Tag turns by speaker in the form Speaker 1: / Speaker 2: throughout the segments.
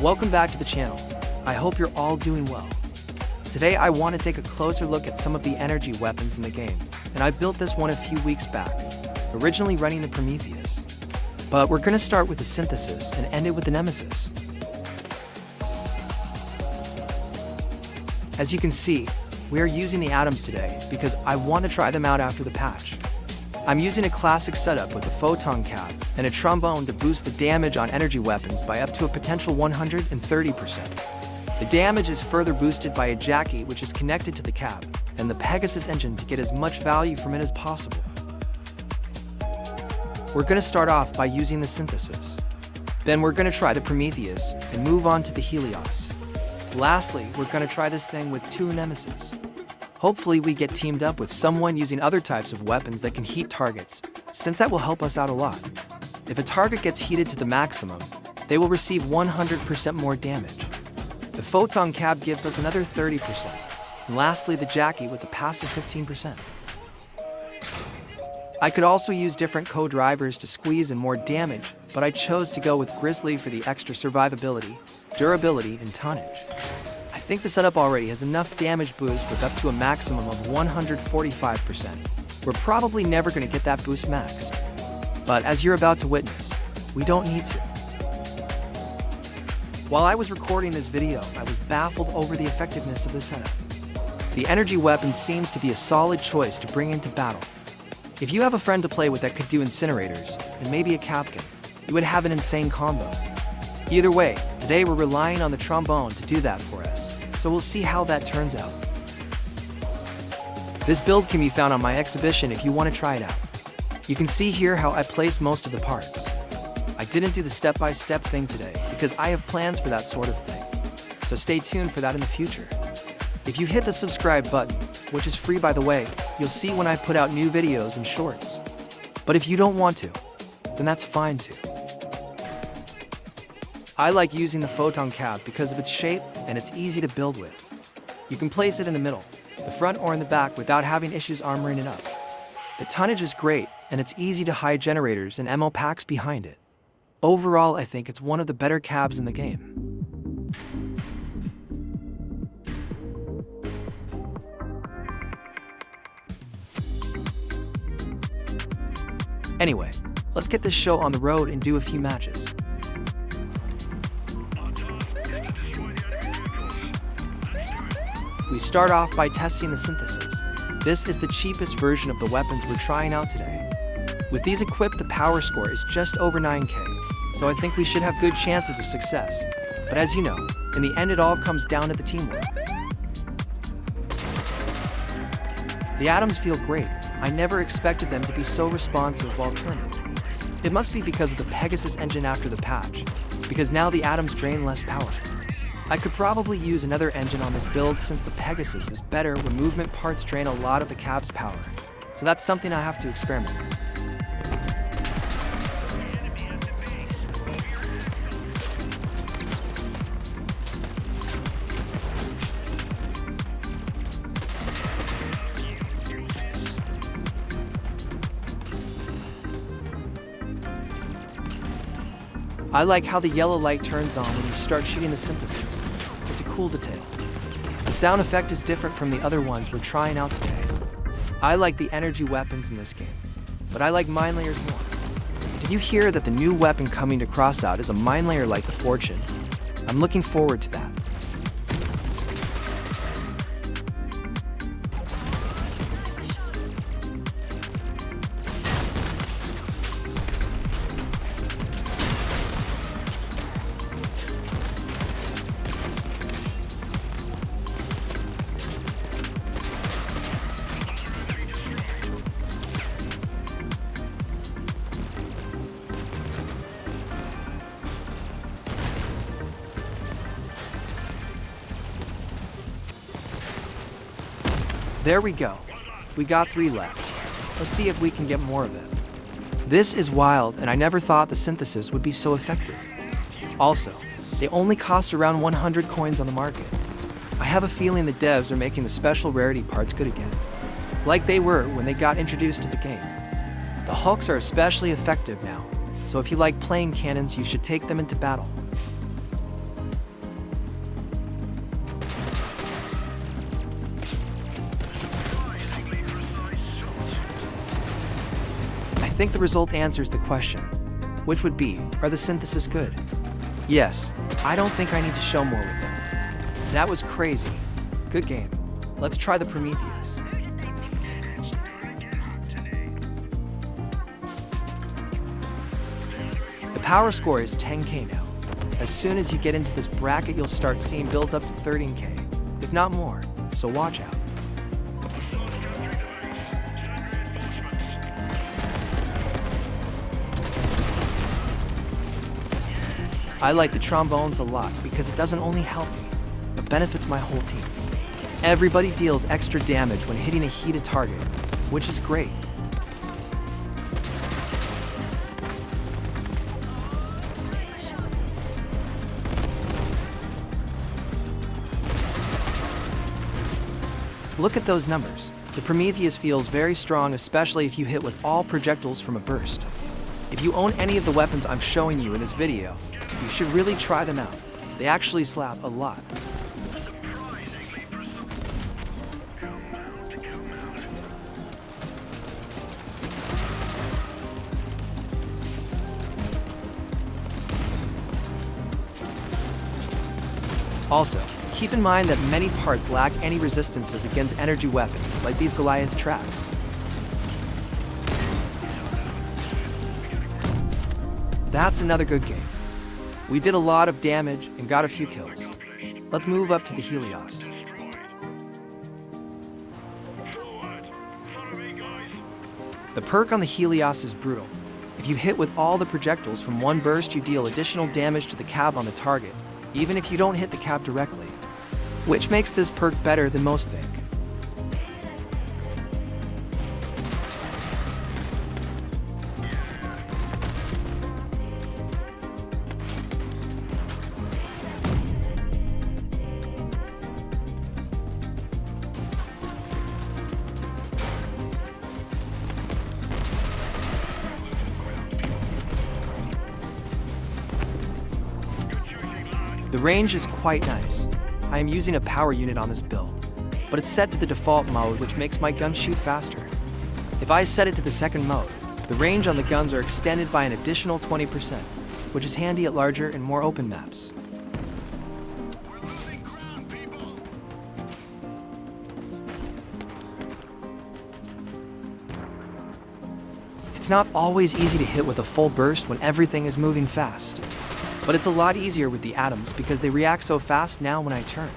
Speaker 1: Welcome back to the channel. I hope you're all doing well. Today I want to take a closer look at some of the energy weapons in the game, and I built this one a few weeks back, originally running the Prometheus. But we're going to start with the Synthesis and end it with the Nemesis. As you can see, we are using the atoms today because I want to try them out after the patch. I'm using a classic setup with a Photon cap and a trombone to boost the damage on energy weapons by up to a potential 130%. The damage is further boosted by a jacky which is connected to the cap and the Pegasus engine to get as much value from it as possible. We're going to start off by using the Synthesis. Then we're going to try the Prometheus and move on to the Helios. Lastly, we're going to try this thing with 2 Nemesis. Hopefully we get teamed up with someone using other types of weapons that can heat targets, since that will help us out a lot. If a target gets heated to the maximum, they will receive 100% more damage. The Photon cap gives us another 30%, and lastly the jacky with the passive 15%. I could also use different co-drivers to squeeze in more damage, but I chose to go with Grizzly for the extra survivability, durability, and tonnage. I think the setup already has enough damage boost with up to a maximum of 145%. We're probably never going to get that boost maxed. But as you're about to witness, we don't need to. While I was recording this video, I was baffled over the effectiveness of the setup. The energy weapon seems to be a solid choice to bring into battle. If you have a friend to play with that could do incinerators, and maybe a Capcan, you would have an insane combo. Either way, today we're relying on the trombone to do that for us, so we'll see how that turns out. This build can be found on my exhibition if you want to try it out. You can see here how I place most of the parts. I didn't do the step-by-step thing today because I have plans for that sort of thing, so stay tuned for that in the future. If you hit the subscribe button, which is free by the way, you'll see when I put out new videos and shorts. But if you don't want to, then that's fine too. I like using the Photon cap because of its shape and it's easy to build with. You can place it in the middle, the front or in the back without having issues armoring it up. The tonnage is great and it's easy to hide generators and ammo packs behind it. Overall, I think it's one of the better cabs in the game. Anyway, let's get this show on the road and do a few matches. We start off by testing the Synthesis. This is the cheapest version of the weapons we're trying out today. With these equipped, the power score is just over 9k, so I think we should have good chances of success. But as you know, in the end it all comes down to the teamwork. The atoms feel great. I never expected them to be so responsive while turning. It must be because of the Pegasus engine after the patch, because now the atoms drain less power. I could probably use another engine on this build since the Pegasus is better when movement parts drain a lot of the cab's power, so that's something I have to experiment with. I like how the yellow light turns on when you start shooting the Synthesis. It's a cool detail. The sound effect is different from the other ones we're trying out today. I like the energy weapons in this game, but I like mine layers more. Did you hear that the new weapon coming to CROSSOUT is a mine layer like the Fortune? I'm looking forward to that. There we go. We got 3 left. Let's see if we can get more of it. This is wild, and I never thought the Synthesis would be so effective. Also, they only cost around 100 coins on the market. I have a feeling the devs are making the special rarity parts good again, like they were when they got introduced to the game. The Hulks are especially effective now, so if you like playing cannons, you should take them into battle. think the result answers the question, which would be, are the synthesis good? Yes, I don't think I need to show more with them. That was crazy. Good game. Let's try the Prometheus. The power score is 10K now. As soon as you get into this bracket, you'll start seeing builds up to 13K, if not more, so watch out. I like the trombones a lot because it doesn't only help me, but benefits my whole team. Everybody deals extra damage when hitting a heated target, which is great. Look at those numbers. The Prometheus feels very strong, especially if you hit with all projectiles from a burst. If you own any of the weapons I'm showing you in this video, you should really try them out. They actually slap a lot. Also, keep in mind that many parts lack any resistances against energy weapons, like these Goliath tracks. That's another good game. We did a lot of damage and got a few kills. Let's move up to the Helios. The perk on the Helios is brutal. If you hit with all the projectiles from one burst, you deal additional damage to the cab on the target, even if you don't hit the cab directly, which makes this perk better than most think. The range is quite nice. I am using a power unit on this build, but it's set to the default mode, which makes my gun shoot faster. If I set it to the second mode, the range on the guns are extended by an additional 20%, which is handy at larger and more open maps. It's not always easy to hit with a full burst when everything is moving fast. But it's a lot easier with the atoms because they react so fast now when I turn.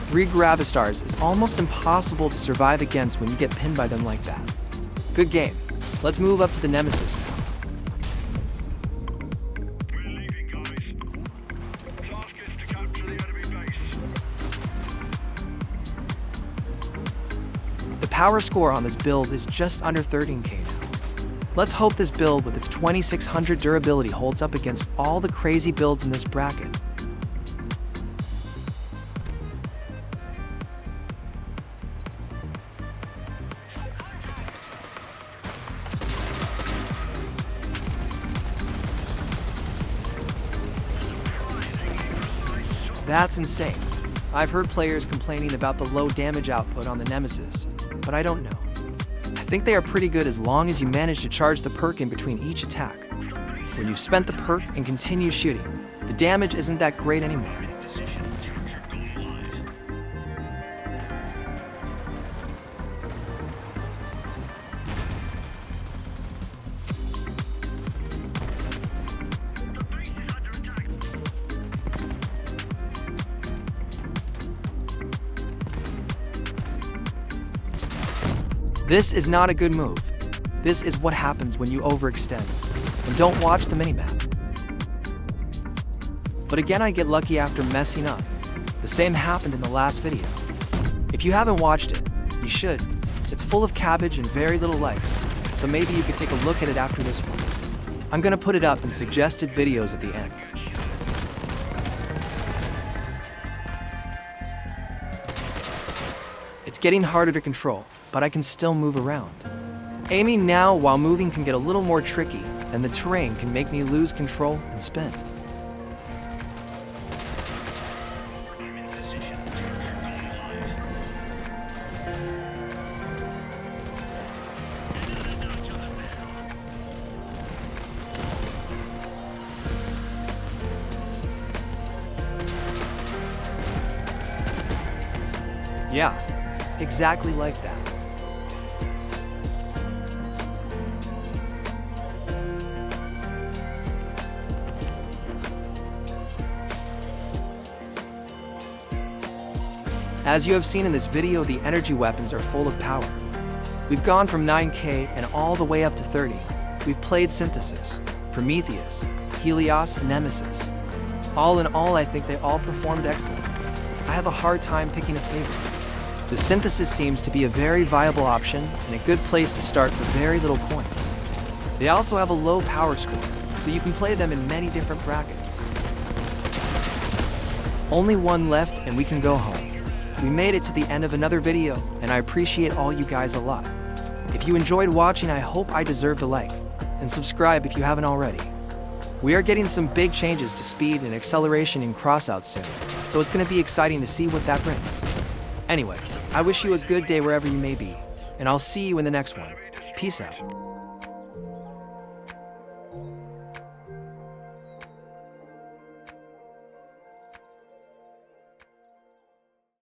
Speaker 1: Three Gravistars is almost impossible to survive against when you get pinned by them like that. Good game. Let's move up to the Nemesis now.
Speaker 2: We're leaving, guys. Task is to capture the enemy base.
Speaker 1: The power score on this build is just under 13K now. Let's hope this build with its 2600 durability holds up against all the crazy builds in this bracket. That's insane. I've heard players complaining about the low damage output on the Nemesis, but I don't know. I think they are pretty good as long as you manage to charge the perk in between each attack. When you've spent the perk and continue shooting, the damage isn't that great anymore. This is not a good move. This is what happens when you overextend and don't watch the minimap. But again, I get lucky after messing up. The same happened in the last video. If you haven't watched it, you should. It's full of cabbage and very little likes, so maybe you could take a look at it after this one. I'm gonna put it up in suggested videos at the end. It's getting harder to control. but I can still move around. Aiming now while moving can get a little more tricky, and the terrain can make me lose control and spin. Yeah, exactly like that. As you have seen in this video, the energy weapons are full of power. We've gone from 9K and all the way up to 30. We've played Synthesis, Prometheus, Helios, and Nemesis. All in all, I think they all performed excellent. I have a hard time picking a favorite. The Synthesis seems to be a very viable option and a good place to start for very little points. They also have a low power score, so you can play them in many different brackets. Only one left and we can go home. We made it to the end of another video, and I appreciate all you guys a lot. If you enjoyed watching, I hope I deserved a like, and subscribe if you haven't already. We are getting some big changes to speed and acceleration in CROSSOUT soon, so it's going to be exciting to see what that brings. Anyway, I wish you a good day wherever you may be, and I'll see you in the next one. Peace out.